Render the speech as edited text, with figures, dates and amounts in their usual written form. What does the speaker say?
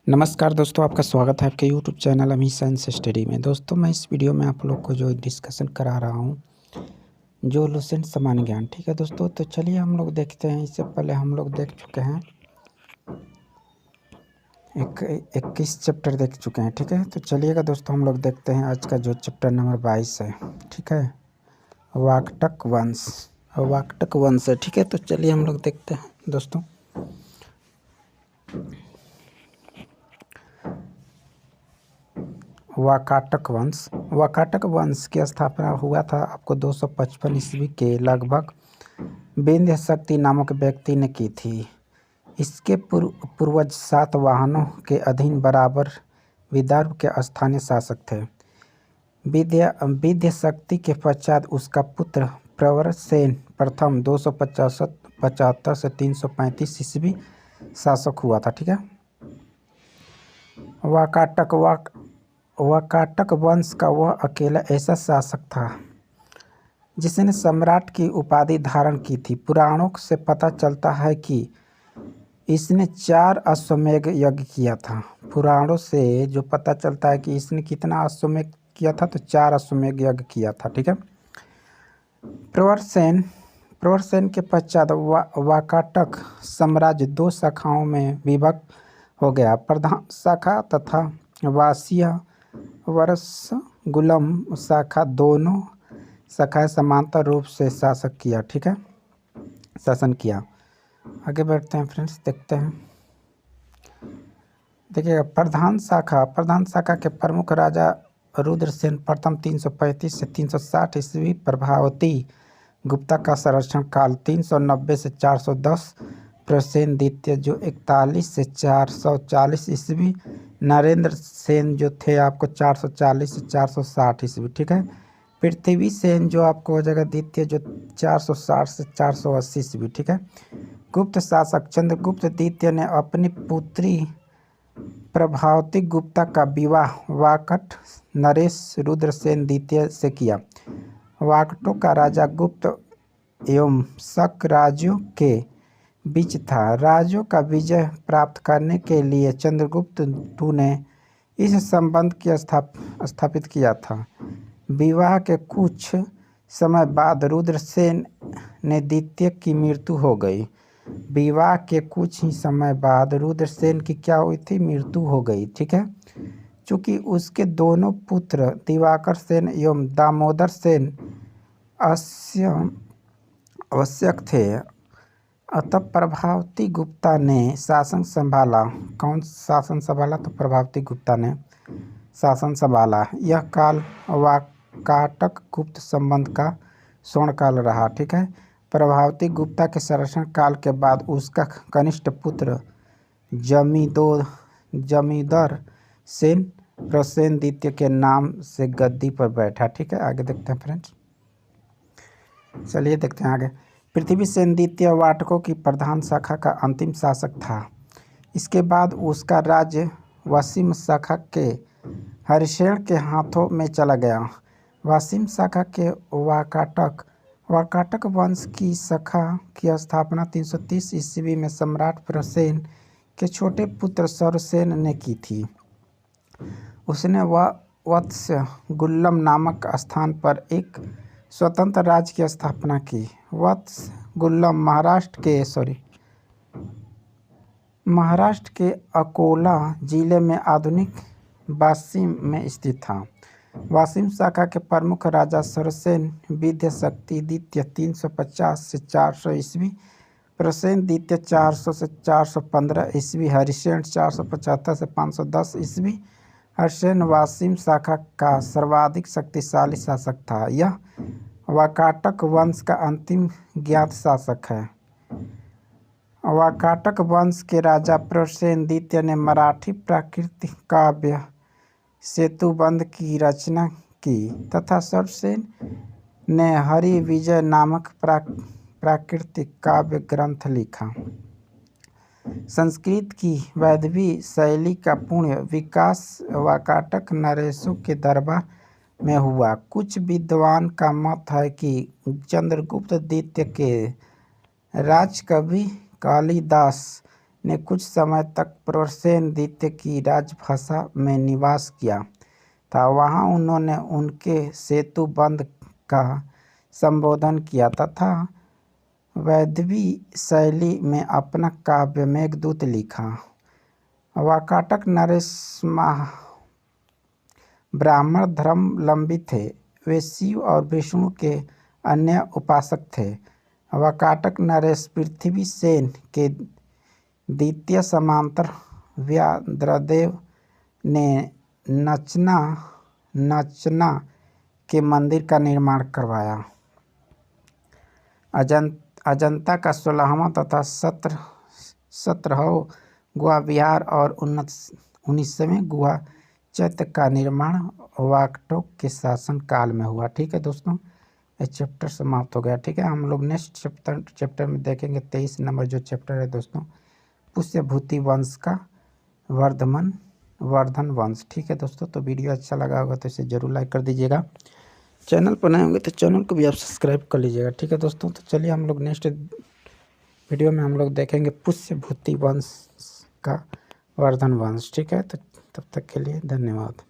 नमस्कार दोस्तों, आपका स्वागत है आपके यूट्यूब चैनल अमी साइंस स्टडी में। दोस्तों, मैं इस वीडियो में आप लोग को जो डिस्कशन करा रहा हूँ, जो लुसेंट सामान्य ज्ञान। ठीक है दोस्तों, तो चलिए हम लोग देखते हैं। इससे पहले हम लोग देख चुके हैं 21 चैप्टर देख चुके हैं। ठीक है, तो चलिएगा दोस्तों, हम लोग देखते हैं आज का जो चैप्टर नंबर 22 है। ठीक है, वाकटक वंश है। ठीक है, तो चलिए हम लोग देखते हैं दोस्तों। वाकाटक वंश की स्थापना हुआ था आपको 255 ईस्वी के लगभग विंध्य शक्ति नामक व्यक्ति ने की थी। इसके पूर्वज सातवाहनों के अधीन बराबर विदर्भ के स्थानीय शासक थे। विंध्य शक्ति के पश्चात उसका पुत्र प्रवरसेन प्रथम 275 से 335 ईस्वी शासक हुआ था। ठीक है, वाकाटक वंश का वह अकेला ऐसा शासक था जिसने सम्राट की उपाधि धारण की थी। पुराणों से पता चलता है कि इसने 4 अश्वमेध यज्ञ किया था। पुराणों से जो पता चलता है कि इसने कितना अश्वमेध किया था, तो 4 अश्वमेध यज्ञ किया था। ठीक है, प्रवरसेन के पश्चात वाकाटक साम्राज्य 2 शाखाओं में विभक्त हो गया। प्रधान शाखा तथा वासिया वरसगुल्लम शाखा, दोनों शाखाएं समांतर रूप से शासन किया। आगे बढ़ते हैं फ्रेंड्स, देखते हैं। देखिएगा, प्रधान शाखा के प्रमुख राजा रुद्रसेन प्रथम 335 से 360 ईस्वी, प्रभावती गुप्ता का संरक्षण काल 390 से 410, प्रसेन द्वितीय जो 41 से 440 ईस्वी, नरेंद्र सेन जो थे आपको 440 से 460 ईस्वी। ठीक है, पृथ्वी सेन जो आपको हो जाएगा द्वितीय जो 460 से 480 ईस्वी। ठीक है, गुप्त शासक चंद्रगुप्त द्वितीय ने अपनी पुत्री प्रभावती गुप्ता का विवाह वाकट नरेश रुद्रसेन द्वितीय से किया। वाकटों का राजा गुप्त एवं शक राज्यों के बीच था। राज्यों का विजय प्राप्त करने के लिए चंद्रगुप्त II ने इस संबंध की स्थापित किया था। विवाह के कुछ समय बाद रुद्रसेन ने द्वितीय की मृत्यु हो गई। विवाह के कुछ ही समय बाद रुद्रसेन की क्या हुई थी? मृत्यु हो गई। ठीक है, चूंकि उसके दोनों पुत्र दिवाकर सेन एवं दामोदर सेन आवश्यक थे, अतः प्रभावती गुप्ता ने शासन संभाला। कौन शासन संभाला? तो प्रभावती गुप्ता ने शासन संभाला। यह काल वाकाटक गुप्त संबंध का स्वर्ण काल रहा। ठीक है, प्रभावती गुप्ता के शासन काल के बाद उसका कनिष्ठ पुत्र जमींदर सेन प्रसेन द्वितीय के नाम से गद्दी पर बैठा। ठीक है, आगे देखते हैं फ्रेंड्स। चलिए देखते हैं आगे। पृथ्वी सेन द्वितीय वाटकों की प्रधान शाखा का अंतिम शासक था। इसके बाद उसका राज्य वसीम शाखा के हरिशेन के हाथों में चला गया। वसीम शाखा के वाकाटक वंश की शाखा की स्थापना 330 ईस्वी में सम्राट प्रसेन के छोटे पुत्र सरसेन ने की थी। उसने वत्सगुल्लम नामक स्थान पर एक स्वतंत्र राज्य की स्थापना की। वत्सगुल्लम महाराष्ट्र के अकोला जिले में आधुनिक वाशिम में स्थित था। वाशिम शाखा के प्रमुख राजा सरसेन विंध्य शक्ति द्वितीय 350 से 400 ईस्वी, प्रसेन द्वितीय 400 से 415 ईस्वी, हरिसेन 475 से 510 ईस्वी। हरिसेन वाशिम शाखा का सर्वाधिक शक्तिशाली शासक था। यह वाकाटक वंश का अंतिम ज्ञात शासक है। वाकाटक वंश के राजा प्रसेन द्वितीय ने मराठी प्राकृतिक काव्य सेतुबंध की रचना की तथा सरसेन ने हरि विजय नामक प्राकृतिक काव्य ग्रंथ लिखा। संस्कृत की वैदवी शैली का पूर्ण विकास वाकाटक नरेशों के दरबार में हुआ। कुछ विद्वान का मत है कि चंद्रगुप्त द्वितीय के राजकवि कालिदास ने कुछ समय तक प्रसेन द्वितीय की राजभाषा में निवास किया था। वहाँ उन्होंने उनके सेतु बंध का संबोधन किया तथा वैदवी शैली में अपना काव्य मेघदूत लिखा। वाकाटक नरेश ब्राह्मण धर्मावलंबी थे। वे शिव और विष्णु के अन्य उपासक थे। वाकाटक नरेश पृथ्वीसेन के द्वितीय समांतर व्याघ्रदेव ने नचना के मंदिर का निर्माण करवाया। अजंता का 16वां तथा 17वां गुहा विहार और 19वें गुहा चैत्य का निर्माण वाकाटक के शासन काल में हुआ। ठीक है दोस्तों, ये चैप्टर समाप्त हो गया। ठीक है, हम लोग नेक्स्ट चैप्टर में देखेंगे 23 नंबर जो चैप्टर है दोस्तों, पुष्यभूति वंश का वर्धन वंश। ठीक है दोस्तों, तो वीडियो अच्छा लगा होगा तो इसे जरूर लाइक कर दीजिएगा। चैनल पर नए होंगे तो चैनल को भी आप सब्सक्राइब कर लीजिएगा। ठीक है दोस्तों, तो चलिए हम लोग नेक्स्ट वीडियो में हम लोग देखेंगे पुष्यभूति वंश का वर्धन वंश। ठीक है, तो तब तक के लिए धन्यवाद।